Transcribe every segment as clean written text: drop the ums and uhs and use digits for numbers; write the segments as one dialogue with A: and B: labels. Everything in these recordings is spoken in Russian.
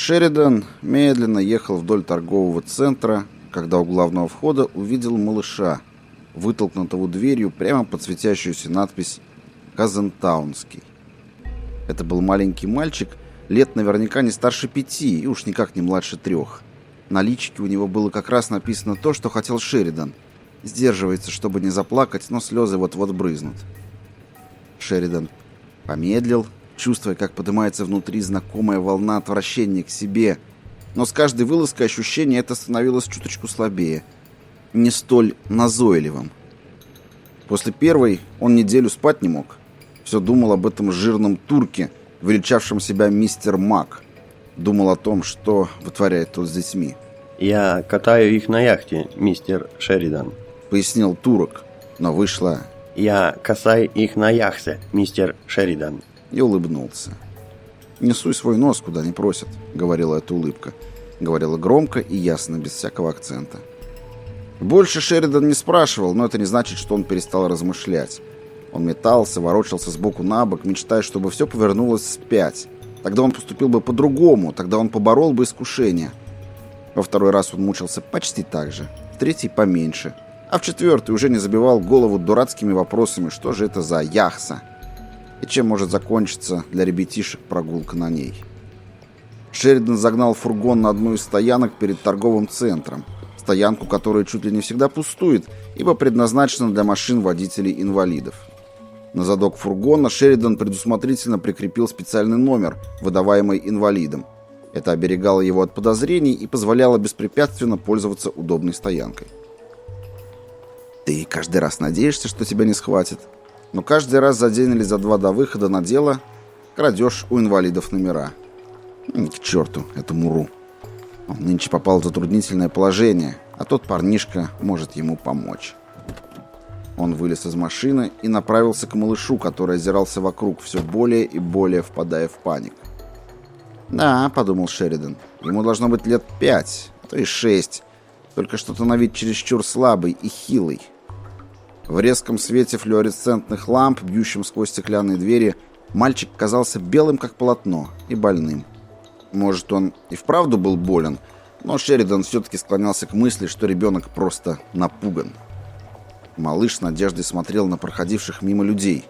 A: Шеридан медленно ехал вдоль торгового центра, когда у главного входа увидел малыша, вытолкнутого дверью прямо под светящуюся надпись «Казентаунский». Это был маленький мальчик, лет наверняка не старше 5 и уж никак не младше 3. На личике у него было как раз написано то, что хотел Шеридан. Сдерживается, чтобы не заплакать, но слезы вот-вот брызнут. Шеридан помедлил, чувствуя, как поднимается внутри знакомая волна отвращения к себе. Но с каждой вылазкой ощущение это становилось чуточку слабее, не столь назойливым. После первой он неделю спать не мог. Все думал об этом жирном турке, величавшем себя мистер Мак. Думал о том, что вытворяет тот с детьми.
B: «Я катаю их на яхте, мистер Шеридан»,
A: — пояснил турок, но вышло
B: «Я касаю их на яхте, мистер Шеридан».
A: И улыбнулся. «Не суй свой нос, куда не просят», — говорила эта улыбка. Говорила громко и ясно, без всякого акцента. Больше Шеридан не спрашивал, но это не значит, что он перестал размышлять. Он метался, ворочался сбоку на бок, мечтая, чтобы все повернулось вспять. Тогда он поступил бы по-другому, тогда он поборол бы искушение. Во второй раз он мучился почти так же, в третий поменьше, а в четвертый уже не забивал голову дурацкими вопросами, что же это за яхса и чем может закончиться для ребятишек прогулка на ней. Шеридан загнал фургон на одну из стоянок перед торговым центром, стоянку, которая чуть ли не всегда пустует, ибо предназначена для машин водителей-инвалидов. На задок фургона Шеридан предусмотрительно прикрепил специальный номер, выдаваемый инвалидам. Это оберегало его от подозрений и позволяло беспрепятственно пользоваться удобной стоянкой. Ты каждый раз надеешься, что тебя не схватят, но каждый раз за день или за два до выхода на дело крадешь у инвалидов номера. К черту эту муру. Он нынче попал в затруднительное положение, а тот парнишка может ему помочь. Он вылез из машины и направился к малышу, который озирался вокруг, все более и более впадая в панику. «Да», — подумал Шеридан, — «ему должно быть лет 5, а то и 6, только что-то на вид чересчур слабый и хилый». В резком свете флуоресцентных ламп, бьющим сквозь стеклянные двери, мальчик казался белым, как полотно, и больным. Может, он и вправду был болен, но Шеридан все-таки склонялся к мысли, что ребенок просто напуган. Малыш с надеждой смотрел на проходивших мимо людей.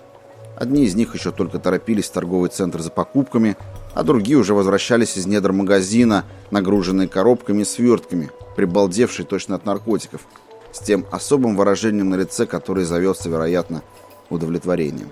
A: Одни из них еще только торопились в торговый центр за покупками, а другие уже возвращались из недр магазина, нагруженные коробками и свертками, прибалдевшие точно от наркотиков, с тем особым выражением на лице, которое зовется, вероятно, удовлетворением.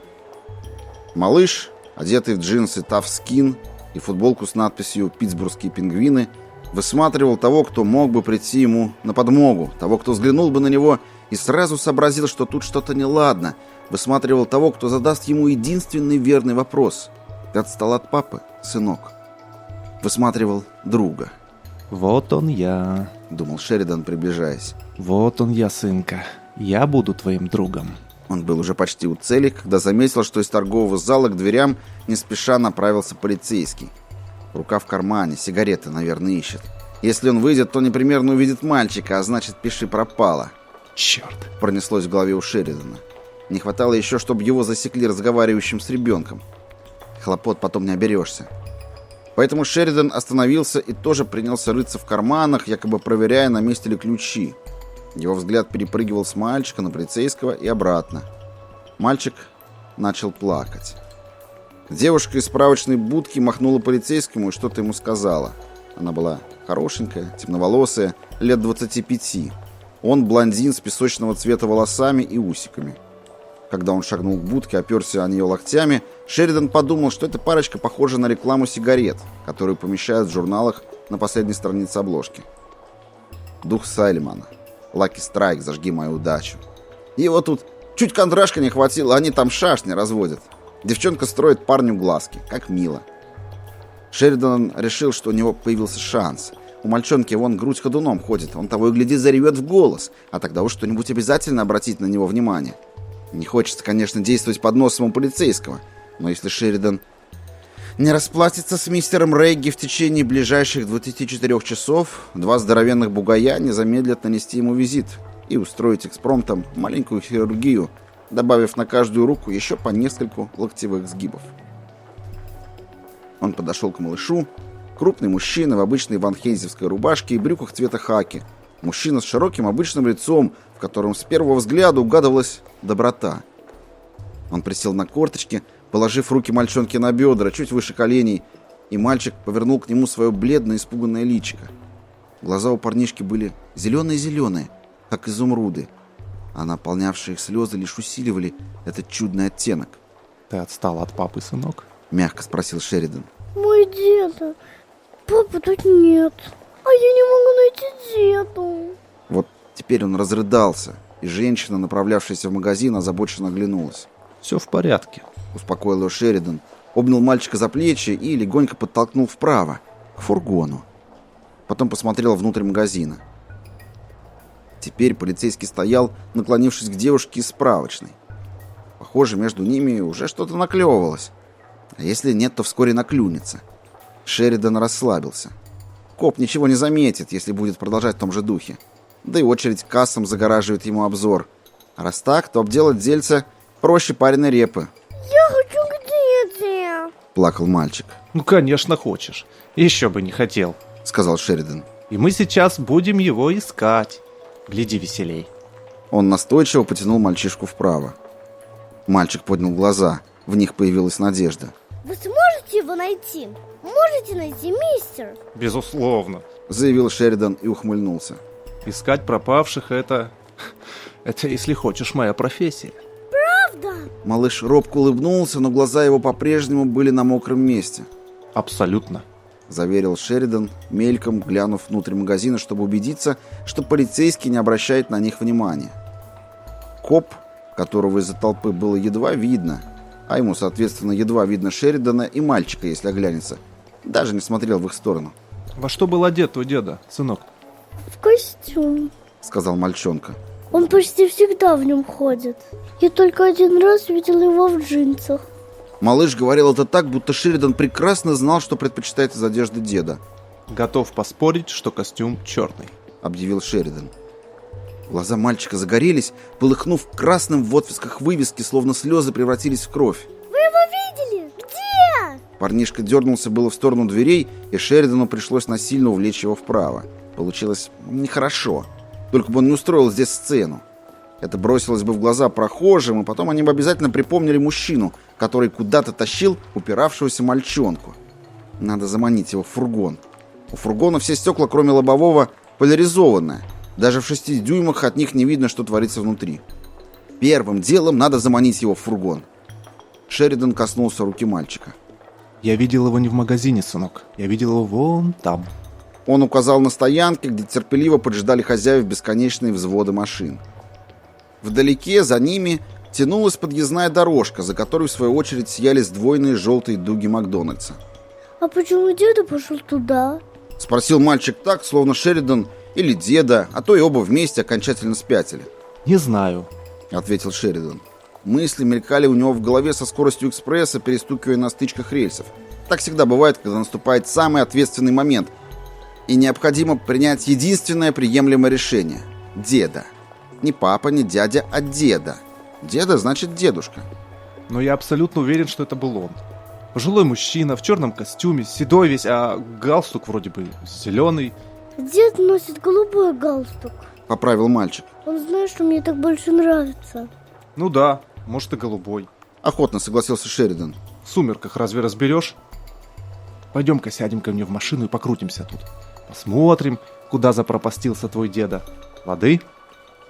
A: Малыш, одетый в джинсы Tough Skin и футболку с надписью «Питтсбургские пингвины», высматривал того, кто мог бы прийти ему на подмогу, того, кто взглянул бы на него и сразу сообразил, что тут что-то неладно, высматривал того, кто задаст ему единственный верный вопрос. «Ты отстал от папы, сынок?» Высматривал друга.
C: «Вот он я»,
A: — думал Шеридан, приближаясь.
C: «Вот он я, сынка. Я буду твоим другом».
A: Он был уже почти у цели, когда заметил, что из торгового зала к дверям не спеша направился полицейский. Рука в кармане, сигареты, наверное, ищет. Если он выйдет, то непременно увидит мальчика, а значит, пиши пропало.
C: «Черт!»
A: — пронеслось в голове у Шеридана. Не хватало еще, чтобы его засекли разговаривающим с ребенком. Хлопот потом не оберешься. Поэтому Шеридан остановился и тоже принялся рыться в карманах, якобы проверяя, на месте ли ключи. Его взгляд перепрыгивал с мальчика на полицейского и обратно. Мальчик начал плакать. Девушка из справочной будки махнула полицейскому и что-то ему сказала. Она была хорошенькая, темноволосая, лет 25. Он блондин с песочного цвета волосами и усиками. Когда он шагнул к будке, оперся о нее локтями, Шеридан подумал, что эта парочка похожа на рекламу сигарет, которую помещают в журналах на последней странице обложки. Дух Сайлимана. Лаки Страйк, зажги мою удачу. Его тут чуть кондрашка не хватило, они там шашни разводят. Девчонка строит парню глазки, как мило. Шеридан решил, что у него появился шанс. У мальчонки вон грудь ходуном ходит, он того и гляди заревет в голос, а тогда уж что-нибудь обязательно обратить на него внимание. Не хочется, конечно, действовать под носом у полицейского, но если Шеридан не расплатится с мистером Регги в течение ближайших 24 часов, два здоровенных бугая не замедлят нанести ему визит и устроить экспромтом маленькую хирургию, добавив на каждую руку еще по нескольку локтевых сгибов. Он подошел к малышу Крупный мужчина в обычной ванхейзевской рубашке и брюках цвета хаки. Мужчина с широким обычным лицом, в котором с первого взгляда угадывалась доброта. Он присел на корточки, положив руки мальчонке на бедра, чуть выше коленей, и мальчик повернул к нему свое бледное, испуганное личико. Глаза у парнишки были зеленые-зеленые, как изумруды, а наполнявшие их слезы лишь усиливали этот чудный оттенок.
C: Ты отстал от папы, сынок?
A: Мягко спросил Шеридан.
D: Мой деда. Папы тут нет. А я не могу найти деду.
A: Вот теперь он разрыдался, и женщина, направлявшаяся в магазин, озабоченно оглянулась.
C: Все в порядке.
A: Успокоил его Шеридан, обнял мальчика за плечи и легонько подтолкнул вправо, к фургону. Потом посмотрел внутрь магазина. Теперь полицейский стоял, наклонившись к девушке из справочной. Похоже, между ними уже что-то наклевывалось. А если нет, то вскоре наклюнется. Шеридан расслабился. Коп ничего не заметит, если будет продолжать в том же духе. Да и очередь к кассам загораживает ему обзор. А раз так, то обделать дельца проще пареной репы.
D: Я хочу к деде.
A: Плакал мальчик.
C: Ну, конечно, хочешь. Еще бы не хотел.
A: Сказал Шеридан.
C: И мы сейчас будем его искать. Гляди веселей.
A: Он настойчиво потянул мальчишку вправо. Мальчик поднял глаза. В них появилась надежда.
D: Вы сможете его найти? Можете найти, мистер?
C: Безусловно.
A: Заявил Шеридан и ухмыльнулся.
C: Искать пропавших это, если хочешь, моя профессия.
D: Правда?
A: Малыш робко улыбнулся, но глаза его по-прежнему были на мокром месте.
C: Абсолютно.
A: Заверил Шеридан, мельком глянув внутрь магазина, чтобы убедиться, что полицейский не обращает на них внимания. Коп, которого из-за толпы было едва видно, а ему, соответственно, едва видно Шеридана и мальчика, если оглянется, даже не смотрел в их сторону.
C: Во что был одет твой деда, сынок?
D: В костюм.
A: Сказал мальчонка.
D: Он почти всегда в нем ходит. Я только один раз видел его в джинсах.
A: Малыш говорил это так, будто Шеридан прекрасно знал, что предпочитает из одежды деда.
C: Готов поспорить, что костюм черный.
A: Объявил Шеридан. Глаза мальчика загорелись, полыхнув красным в отблесках вывески, словно слезы превратились в кровь.
D: Вы его видели? Где?
A: Парнишка дернулся было в сторону дверей, и Шеридану пришлось насильно увлечь его вправо. Получилось нехорошо. Только бы он не устроил здесь сцену. Это бросилось бы в глаза прохожим, и потом они бы обязательно припомнили мужчину, который куда-то тащил упиравшегося мальчонку. Надо заманить его в фургон. У фургона все стекла, кроме лобового, поляризованные. Даже в 6 дюймах от них не видно, что творится внутри. Первым делом надо заманить его в фургон. Шеридан коснулся руки мальчика.
C: Я видел его не в магазине, сынок. Я видел его вон там.
A: Он указал на стоянки, где терпеливо поджидали хозяев бесконечные взводы машин. Вдалеке, за ними, тянулась подъездная дорожка, за которой, в свою очередь, сияли сдвоенные желтые дуги Макдональдса.
D: А почему деда пошел туда?
A: Спросил мальчик так, словно Шеридан или деда, а то и оба вместе окончательно спятили.
C: Не знаю.
A: Ответил Шеридан. Мысли мелькали у него в голове со скоростью экспресса, перестукивая на стычках рельсов. Так всегда бывает, когда наступает самый ответственный момент, и необходимо принять единственное приемлемое решение. Деда. Не папа, не дядя, а деда. Деда значит дедушка.
C: Но я абсолютно уверен, что это был он. Пожилой мужчина в черном костюме, седой весь, а галстук вроде бы зеленый.
D: Дед носит голубой галстук.
A: Поправил мальчик.
D: Он знает, что мне так больше нравится.
C: Ну да, может и голубой.
A: Охотно согласился Шеридан.
C: В сумерках разве разберешь? Пойдем-ка сядем ко мне в машину и покрутимся тут. Посмотрим, куда запропастился твой деда. Лады?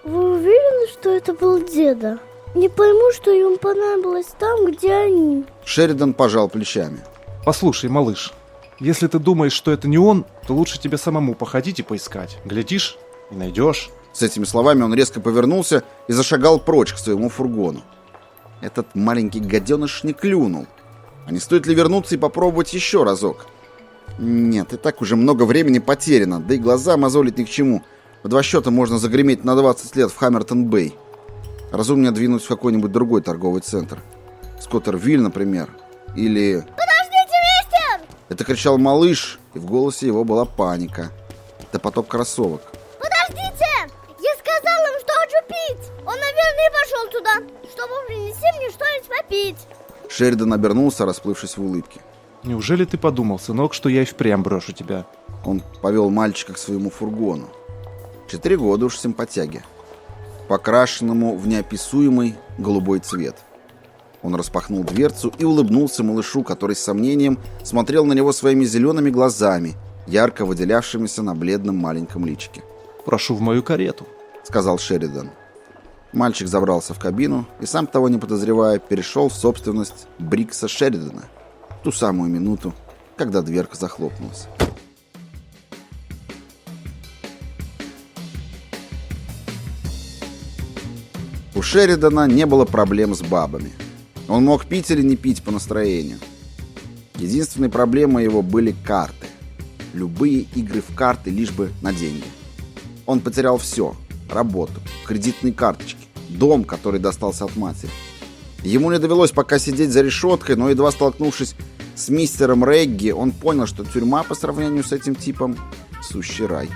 D: Вы уверены, что это был деда? Не пойму, что ему понадобилось там, где они.
A: Шеридан пожал плечами.
C: Послушай, малыш, если ты думаешь, что это не он, то лучше тебе самому походить и поискать. Глядишь и найдешь.
A: С этими словами он резко повернулся и зашагал прочь к своему фургону. Этот маленький гаденыш не клюнул. А не стоит ли вернуться и попробовать еще разок? Нет, и так уже много времени потеряно, да и глаза мозолить ни к чему. В 2 счета можно загреметь на 20 лет в Хаммертон-Бэй. Разумнее двинуть в какой-нибудь другой торговый центр. Скоттервиль, например. Или...
D: Подождите, мистер!
A: Это кричал малыш, и в голосе его была паника. Это поток кроссовок.
D: Подождите! Я сказал им, что хочу пить! Он, наверное, и пошел туда, чтобы принести мне что-нибудь попить.
A: Шеридан обернулся, расплывшись в улыбке.
C: Неужели ты подумал, сынок, что я и впрямь брошу тебя?
A: Он повел мальчика к своему фургону. 4 года уж симпатяги, покрашенному в неописуемый голубой цвет. Он распахнул дверцу и улыбнулся малышу, который с сомнением смотрел на него своими зелеными глазами, ярко выделявшимися на бледном маленьком личике.
C: Прошу в мою карету,
A: сказал Шеридан. Мальчик забрался в кабину и, сам того не подозревая, перешел в собственность Брикса Шеридана в ту самую минуту, когда дверка захлопнулась. У Шеридана не было проблем с бабами. Он мог пить или не пить по настроению. Единственной проблемой его были карты. Любые игры в карты, лишь бы на деньги. Он потерял все. Работу, кредитные карточки, дом, который достался от матери. Ему не довелось пока сидеть за решеткой, но едва столкнувшись с мистером Регги, он понял, что тюрьма по сравнению с этим типом — сущий рай.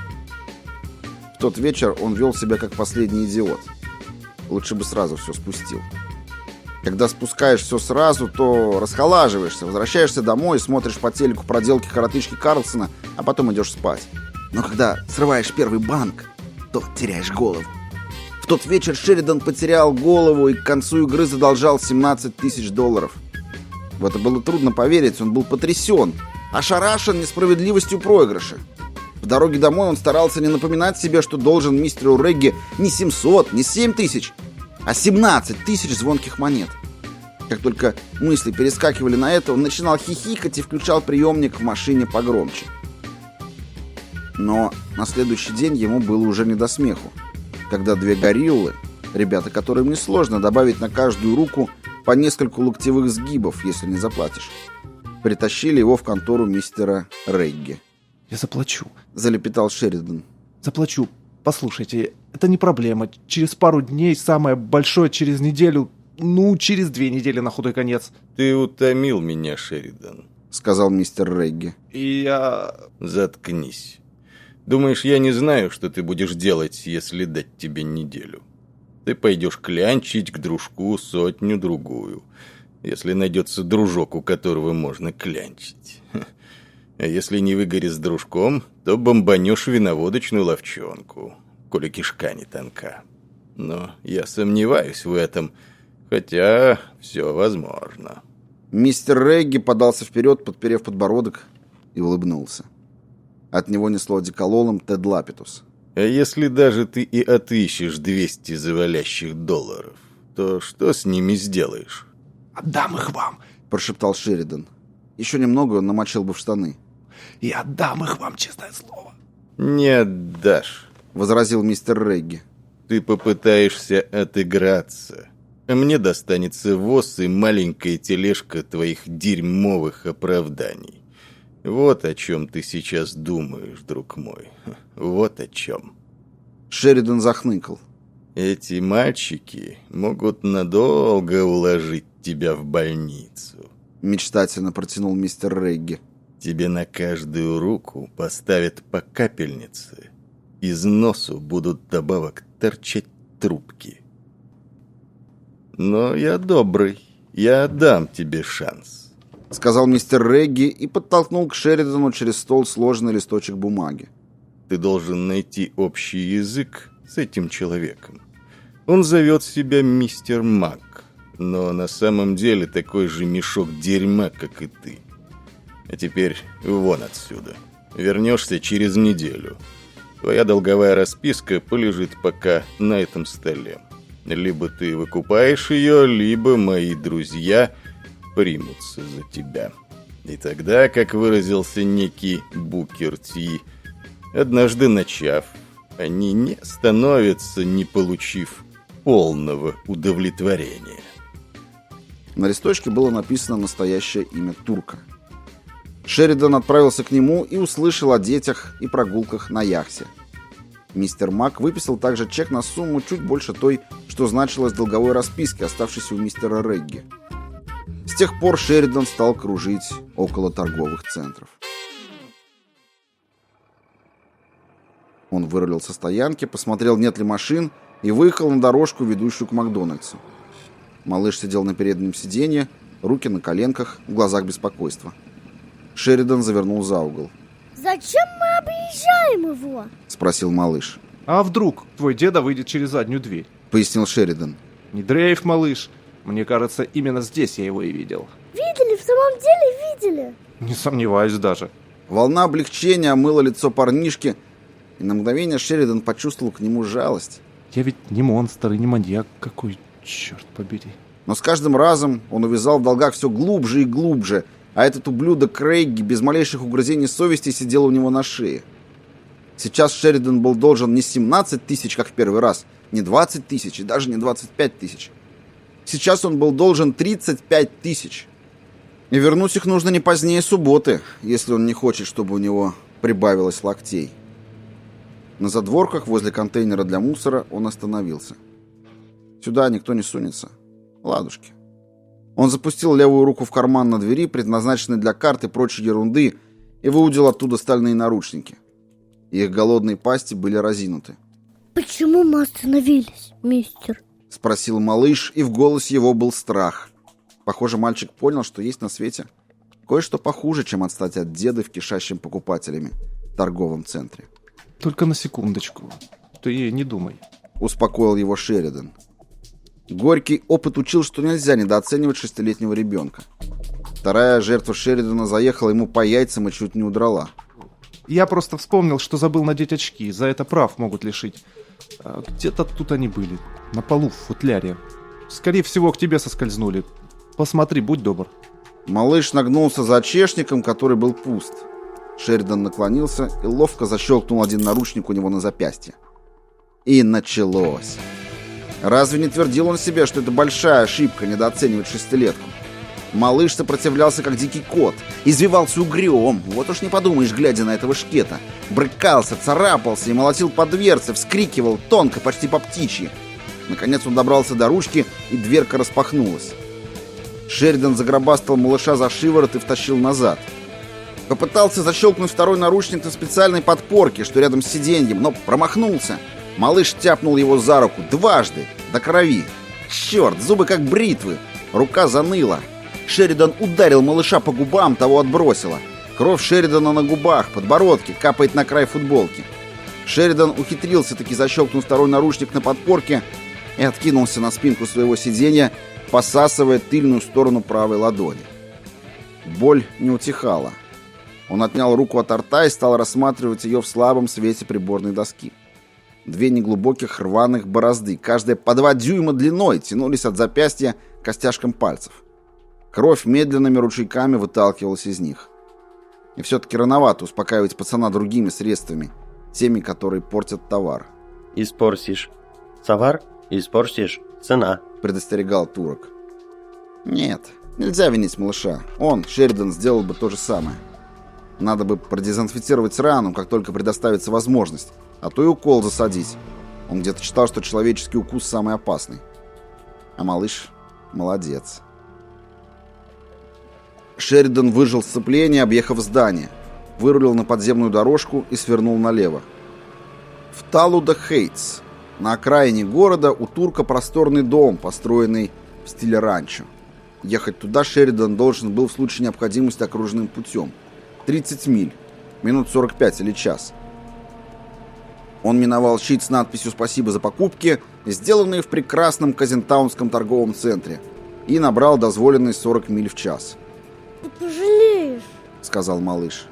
A: В тот вечер он вел себя как последний идиот. Лучше бы сразу все спустил. Когда спускаешь все сразу, то расхолаживаешься, возвращаешься домой, смотришь по телеку проделки коротышки Карлсона, а потом идешь спать. Но когда срываешь первый банк, то теряешь голову. В тот вечер Шеридан потерял голову и к концу игры задолжал $17 тысяч. В это было трудно поверить, он был потрясен, ошарашен несправедливостью проигрыша. По дороге домой он старался не напоминать себе, что должен мистеру Регги не 700, не 7 тысяч, а 17 тысяч звонких монет. Как только мысли перескакивали на это, он начинал хихикать и включал приемник в машине погромче. Но на следующий день ему было уже не до смеху, когда 2 гориллы, ребята, которым несложно добавить на каждую руку по нескольку локтевых сгибов, если не заплатишь, притащили его в контору мистера Регги.
C: Я заплачу,
A: залепетал Шеридан.
C: Заплачу. Послушайте, это не проблема. Через пару дней, самое большое через неделю, через 2 недели на худой конец.
E: Ты утомил меня, Шеридан,
A: сказал мистер Регги.
C: И я...
E: Заткнись. Думаешь, я не знаю, что ты будешь делать, если дать тебе неделю? Ты пойдешь клянчить к дружку 100-другую, если найдется дружок, у которого можно клянчить. А если не выгоришь с дружком, то бомбанешь виноводочную ловчонку, коли кишка не тонка. Но я сомневаюсь в этом, хотя все возможно.
A: Мистер Регги подался вперед, подперев подбородок, и улыбнулся. От него несло одеколоном Тед Лапитус.
E: А если даже ты и отыщешь 200 завалящих $, то что с ними сделаешь?
C: Отдам их вам,
A: прошептал Шеридан. Еще немного он намочил бы в штаны.
C: И отдам их вам, честное слово.
E: Не отдашь,
A: возразил мистер Регги.
E: Ты попытаешься отыграться, а мне достанется воз и маленькая тележка твоих дерьмовых оправданий. Вот о чем ты сейчас думаешь, друг мой. Вот о чем.
A: Шеридан захныкал.
E: Эти мальчики могут надолго уложить тебя в больницу.
A: Мечтательно протянул мистер Регги.
E: Тебе на каждую руку поставят по капельнице. Из носу будут добавок торчать трубки. Но я добрый. Я дам тебе шанс.
A: Сказал мистер Регги и подтолкнул к Шеридану через стол сложенный листочек бумаги.
E: Ты должен найти общий язык с этим человеком. Он зовет себя мистер Мак, но на самом деле такой же мешок дерьма, как и ты. А теперь вон отсюда. Вернешься через неделю. Твоя долговая расписка полежит пока на этом столе. Либо ты выкупаешь ее, либо мои друзья примутся за тебя. И тогда, как выразился некий Букер Ти, однажды начав, они не остановятся, не получив полного удовлетворения.
A: На листочке было написано настоящее имя турка. Шеридан отправился к нему и услышал о детях и прогулках на яхте. Мистер Мак выписал также чек на сумму чуть больше той, что значилось в долговой расписке, оставшейся у мистера Регги. С тех пор Шеридан стал кружить около торговых центров. Он вырулил со стоянки, посмотрел, нет ли машин, и выехал на дорожку, ведущую к Макдональдсу. Малыш сидел на переднем сиденье, руки на коленках, в глазах беспокойства. Шеридан завернул за угол.
D: Зачем мы объезжаем его?
A: Спросил малыш.
C: А вдруг твой деда выйдет через заднюю дверь?
A: Пояснил Шеридан.
C: Не дрейф, малыш. Мне кажется, именно здесь я его и видел.
D: Видели, в самом деле видели.
C: Не сомневаюсь даже.
A: Волна облегчения омыла лицо парнишки, и на мгновение Шеридан почувствовал к нему жалость.
C: Я ведь не монстр и не маньяк какой, черт побери.
A: Но с каждым разом он увязал в долгах все глубже и глубже, а этот ублюдок Крейги без малейших угрызений совести сидел у него на шее. Сейчас Шеридан был должен не 17 тысяч, как в первый раз, не 20 тысяч и даже не 25 тысяч. Сейчас он был должен 35 тысяч. И вернуть их нужно не позднее субботы, если он не хочет, чтобы у него прибавилось локтей. На задворках возле контейнера для мусора он остановился. Сюда никто не сунется. Ладушки. Он запустил левую руку в карман на двери, предназначенный для карт и прочей ерунды, и выудил оттуда стальные наручники. Их голодные пасти были разинуты.
D: Почему мы остановились, мистер?
A: Спросил малыш, и в голосе его был страх. Похоже, мальчик понял, что есть на свете кое-что похуже, чем отстать от деда в кишащем покупателями торговом центре.
C: Только на секундочку. Ты не думай.
A: Успокоил его Шеридан. Горький опыт учил, что нельзя недооценивать 6-летнего ребенка. Вторая жертва Шеридана заехала ему по яйцам и чуть не удрала.
C: Я просто вспомнил, что забыл надеть очки. За это прав могут лишить. Где-то тут они были. На полу в футляре. Скорее всего, к тебе соскользнули. Посмотри, будь добр.
A: Малыш нагнулся за очешником, который был пуст. Шеридан наклонился и ловко защелкнул один наручник у него на запястье. И началось. Разве не твердил он себе, что это большая ошибка недооценивать 6-летку? Малыш сопротивлялся, как дикий кот. Извивался угрём. Вот уж не подумаешь, глядя на этого шкета. Брыкался, царапался и молотил по дверце, вскрикивал тонко, почти по птичьи. Наконец он добрался до ручки, и дверка распахнулась. Шеридан загробастал малыша за шиворот и втащил назад. Попытался защелкнуть второй наручник на специальной подпорке, что рядом с сиденьем, но промахнулся. Малыш тяпнул его за руку дважды, до крови. Черт, зубы как бритвы. Рука заныла. Шеридан ударил малыша по губам, того отбросило. Кровь Шеридана на губах, подбородке, капает на край футболки. Шеридан ухитрился таки защелкнуть второй наручник на подпорке и откинулся на спинку своего сиденья, посасывая тыльную сторону правой ладони. Боль не утихала. Он отнял руку от рта и стал рассматривать ее в слабом свете приборной доски. 2 неглубоких рваных борозды, каждая по 2 дюйма длиной, тянулись от запястья к костяшкам пальцев. Кровь медленными ручейками выталкивалась из них. И все-таки рановато успокаивать пацана другими средствами, теми, которые портят товар.
B: Испортишь товар, испортишь цена.
A: Предостерегал турок. Нет, нельзя винить малыша. Он, Шеридан, сделал бы то же самое. Надо бы продезинфицировать рану, как только предоставится возможность, а то и укол засадить. Он где-то читал, что человеческий укус самый опасный. А малыш молодец. Шеридан выжил сцепление, объехав здание, вырулил на подземную дорожку и свернул налево. В Талуда-Хейтс, на окраине города, у турка просторный дом, построенный в стиле ранчо. Ехать туда Шеридан должен был в случае необходимости окружным путем. 30 миль, минут 45 или час. Он миновал щит с надписью «Спасибо за покупки», сделанные в прекрасном Казентаунском торговом центре, и набрал дозволенные 40 миль в час.
D: Ты пожалеешь,
A: сказал малыш.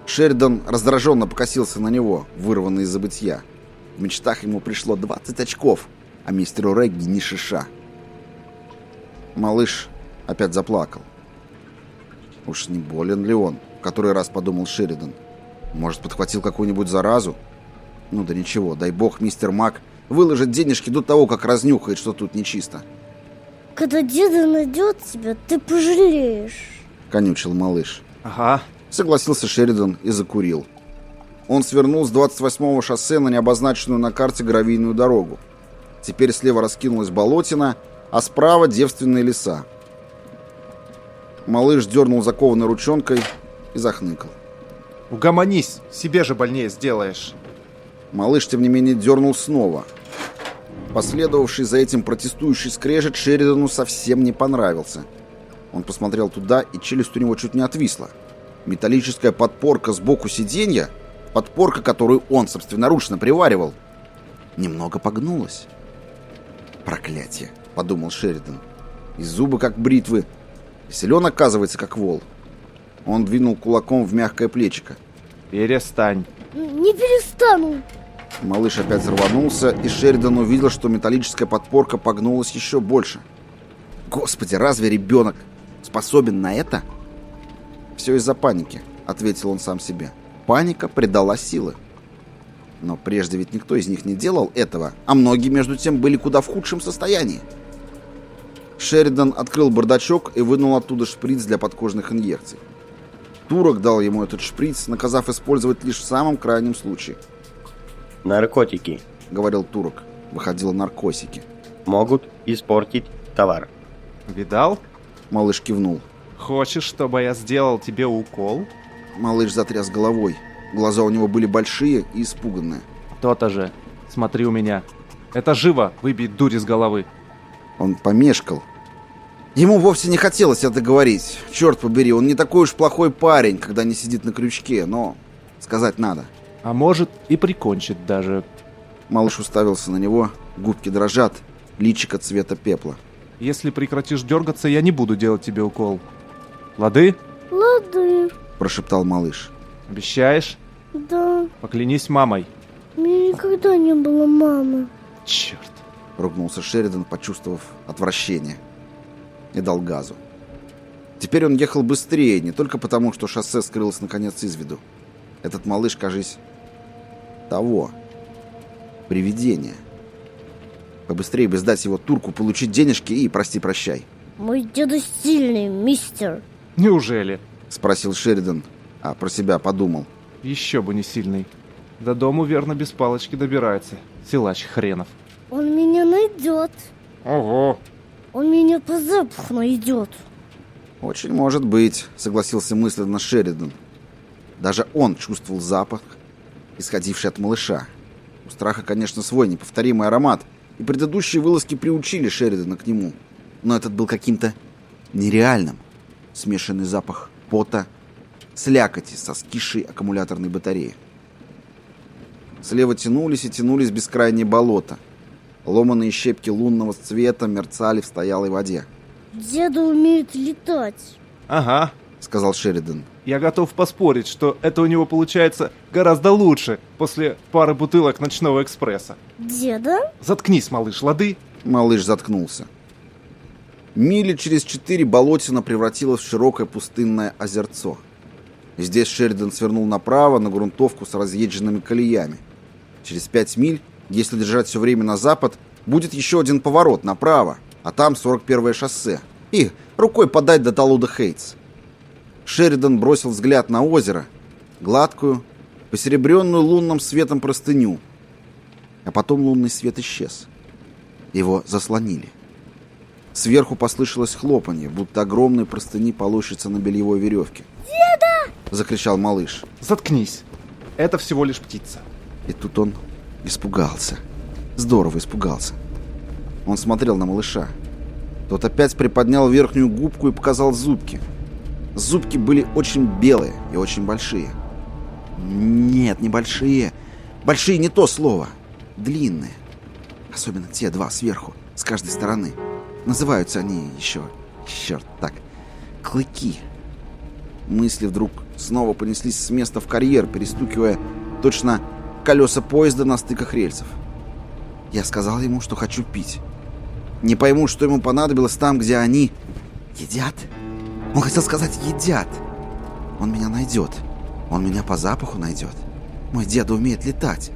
A: Шеридан раздраженно покосился на него, вырванный из забытья. В мечтах ему пришло 20 очков, а мистеру Регги ни шиша. Малыш опять заплакал. Уж не болен ли он, в который раз подумал Шеридан. Может, подхватил какую-нибудь заразу? Ну да ничего, дай бог мистер Мак выложит денежки до того, как разнюхает, что тут нечисто.
D: когда деда найдет тебя, ты пожалеешь.
A: Конючил малыш.
C: Ага.
A: Согласился Шеридан и закурил. Он свернул с 28-го шоссе на необозначенную на карте гравийную дорогу. Теперь слева раскинулась болотина, а справа девственные леса. Малыш дернул закованной ручонкой и захныкал.
C: Угомонись, себе же больнее сделаешь.
A: Малыш, тем не менее, дернул снова. Последовавший за этим протестующий скрежет Шеридану совсем не понравился. Он посмотрел туда, и челюсть у него чуть не отвисла. Металлическая подпорка сбоку сиденья, подпорка, которую он собственноручно приваривал, немного погнулась. «Проклятие!» — подумал Шеридан. «И зубы как бритвы, и силен, оказывается, как вол». Он двинул кулаком в мягкое плечико.
C: Перестань.
D: Не перестану.
A: Малыш опять рванулся, и Шеридан увидел, что металлическая подпорка погнулась еще больше. «Господи, разве ребенок способен на это?» «Все из-за паники», — ответил он сам себе. «Паника придала силы». Но прежде ведь никто из них не делал этого, а многие, между тем, были куда в худшем состоянии. Шеридан открыл бардачок и вынул оттуда шприц для подкожных инъекций. Турок дал ему этот шприц, наказав использовать лишь в самом крайнем случае.
B: Наркотики
A: — говорил турок. Выходило наркотики.
B: могут испортить товар.
C: Видал?
A: Малыш кивнул.
C: Хочешь, чтобы я сделал тебе укол?
A: Малыш затряс головой. Глаза у него были большие и испуганные.
C: То-то же. Смотри у меня. Это живо выбить дурь из головы.
A: Он помешкал. Ему вовсе не хотелось это говорить. Черт побери, он не такой уж плохой парень, когда не сидит на крючке, но сказать надо.
C: А может и прикончит даже.
A: Малыш уставился на него, губки дрожат, личико цвета пепла.
C: Если прекратишь дергаться, я не буду делать тебе укол. Лады?
D: Лады.
A: Прошептал малыш.
C: Обещаешь?
D: Да.
C: Поклянись мамой.
D: У меня никогда не было мамы.
C: Черт.
A: Ругнулся Шеридан, почувствовав отвращение. И дал газу. Теперь он ехал быстрее, не только потому, что шоссе скрылось наконец из виду. Этот малыш, кажись, того. Привидение. Побыстрее бы сдать его турку, получить денежки и прости-прощай.
D: Мой деда сильный, мистер.
C: Неужели?
A: Спросил Шеридан, а про себя подумал.
C: Еще бы не сильный. До дому верно без палочки добирается. Силач хренов.
D: Он меня найдет.
C: Ого.
D: Он меня по запаху найдет.
A: Очень может быть, согласился мысленно Шеридан. Даже он чувствовал запах, исходивший от малыша. У страха, конечно, свой неповторимый аромат, и предыдущие вылазки приучили Шеридана к нему. Но этот был каким-то нереальным. Смешанный запах пота, слякоти со скисшей аккумуляторной батареи. Слева тянулись и тянулись бескрайние болота. Ломаные щепки лунного цвета мерцали в стоялой воде.
D: Деда умеет летать.
C: Ага.
A: Сказал Шеридан.
C: Я готов поспорить, что это у него получается гораздо лучше после пары бутылок ночного экспресса.
D: Деда?
C: Заткнись, малыш, лады?
A: Малыш заткнулся. Мили через 4 болотина превратилось в широкое пустынное озерцо. Здесь Шеридан свернул направо на грунтовку с разъезженными колеями. Через 5 миль, если держать все время на запад, будет еще один поворот направо, а там 41-е шоссе. И рукой подать до Талуда-Хейтс. Шеридан бросил взгляд на озеро, гладкую, посеребренную лунным светом простыню. А потом лунный свет исчез. Его заслонили. Сверху послышалось хлопанье, будто огромные простыни полощутся на бельевой веревке. «Деда!» — закричал малыш.
C: Заткнись. Это всего лишь птица.
A: И тут он испугался. Здорово испугался. Он смотрел на малыша. Тот опять приподнял верхнюю губку и показал зубки. Зубки были очень белые и очень большие. Нет, не большие. Большие не то слово. Длинные. Особенно те два сверху, с каждой стороны. Называются они еще... Черт, так. Клыки. Мысли вдруг снова понеслись с места в карьер, перестукивая точно колеса поезда на стыках рельсов. Я сказал ему, что хочу пить. Не пойму, что ему понадобилось там, где они... Едят? Он хотел сказать «едят». Он меня найдет. Он меня по запаху найдет. Мой деда умеет летать.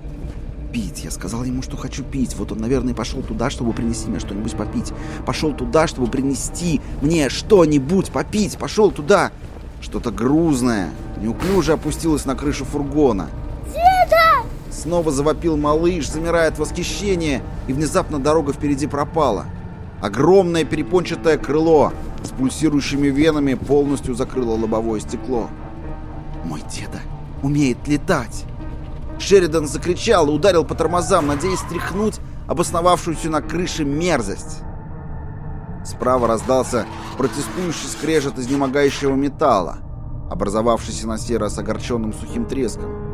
A: Пить. Я сказал ему, что хочу пить. Вот он, наверное, пошел туда, чтобы принести мне что-нибудь попить. Пошел туда, чтобы принести мне что-нибудь попить. Пошел туда. Что-то грузное, неуклюже опустилось на крышу фургона. «Деда!» Снова завопил малыш, замирая от восхищения, и внезапно дорога впереди пропала. Огромное перепончатое крыло с пульсирующими венами полностью закрыло лобовое стекло. «Мой деда умеет летать!» Шеридан закричал и ударил по тормозам, надеясь стряхнуть обосновавшуюся на крыше мерзость. Справа раздался протестующий скрежет изнемогающего металла. образовавшийся на сей раз огорченным сухим треском.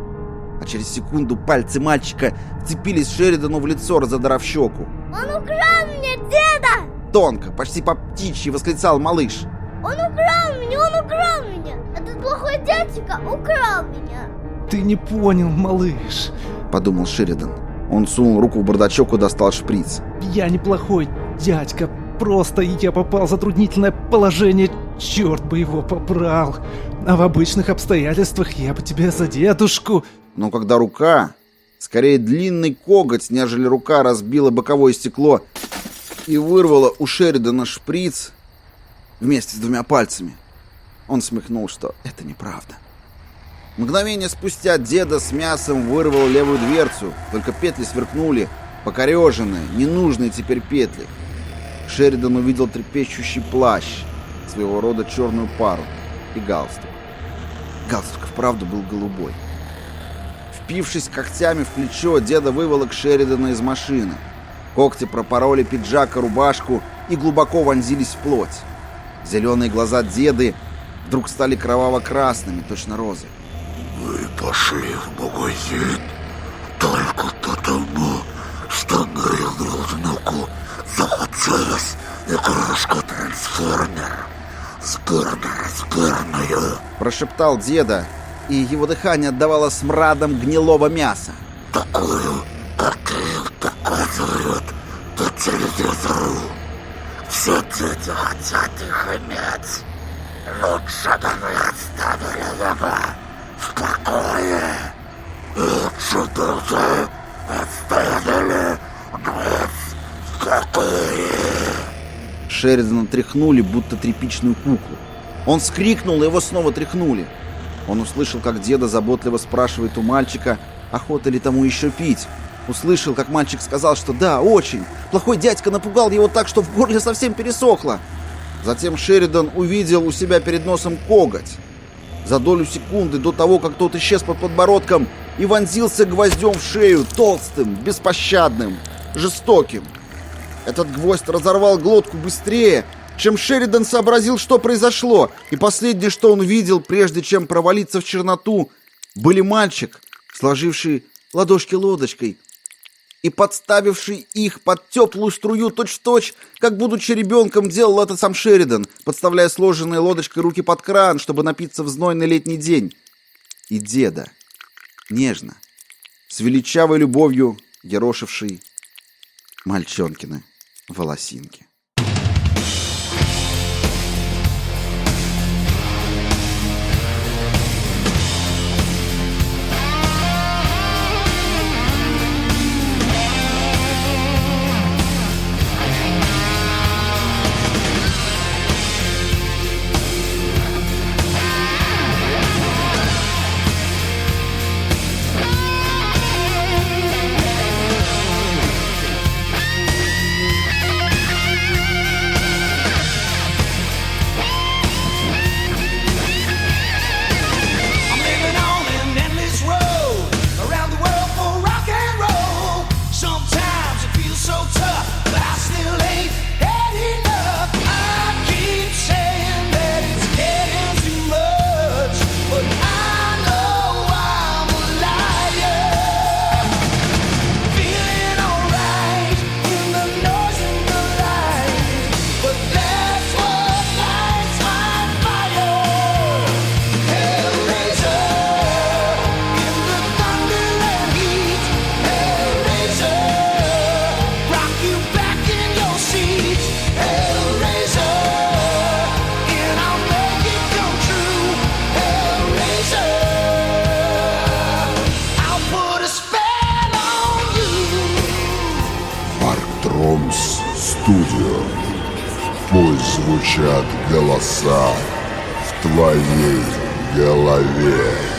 A: А через секунду пальцы мальчика вцепились Шеридану в лицо, разодрав щеку.
D: Он украл меня, деда!
A: Тонко, почти по птичьи восклицал малыш.
D: Он украл меня! Этот плохой дядька украл меня!
C: Ты не понял, малыш.
A: Подумал Шеридан. Он сунул руку в бардачок и достал шприц.
C: Я неплохой дядька. Просто я попал в затруднительное положение. Черт бы его побрал. А в обычных обстоятельствах я бы тебя за дедушку...
A: Но когда рука, скорее длинный коготь, нежели рука, разбила боковое стекло и вырвала у Шеридана шприц вместе с 2 пальцами, он смехнул, что это неправда. Мгновение спустя деда с мясом вырвал левую дверцу, только петли сверкнули, покореженные, ненужные теперь петли. Шеридан увидел трепещущий плащ, своего рода черную пару, и галстук. Галстук вправду был голубой. Впившись когтями в плечо, деда выволок Шеридана из машины. Когти пропороли пиджак и рубашку и глубоко вонзились в плоть. Зеленые глаза деды вдруг стали кроваво-красными, точно розы.
F: «Вы пошли в магазин только потому, что ребенку захотелось игрушку-трансформер сборную»,
A: прошептал деда, и его дыхание отдавало смрадом гнилого мяса.
F: «такую, какую показывают по телевизору. Все дети хотят их иметь. Лучше бы вы оставили его в покое. Лучше бы вы оставили нас в покое».
A: Шеридана тряхнули, будто тряпичную куклу. Он вскрикнул, и его снова тряхнули. Он услышал, как деда заботливо спрашивает у мальчика, охота ли тому еще пить. Услышал, как мальчик сказал, что да, очень. Плохой дядька напугал его так, что в горле совсем пересохло. Затем Шеридан увидел у себя перед носом коготь. За долю секунды до того, как тот исчез под подбородком и вонзился гвоздем в шею, толстым, беспощадным, жестоким. Этот гвоздь разорвал глотку быстрее, чем Шеридан сообразил, что произошло, и последнее, что он видел, прежде чем провалиться в черноту, были мальчик, сложивший ладошки лодочкой и подставивший их под теплую струю точь-в-точь, как, будучи ребенком, делал это сам Шеридан, подставляя сложенные лодочкой руки под кран, чтобы напиться в знойный летний день. И деда, нежно, с величавой любовью ерошивший мальчонкины волосинки.
F: Студио. Пусть звучат голоса в твоей голове.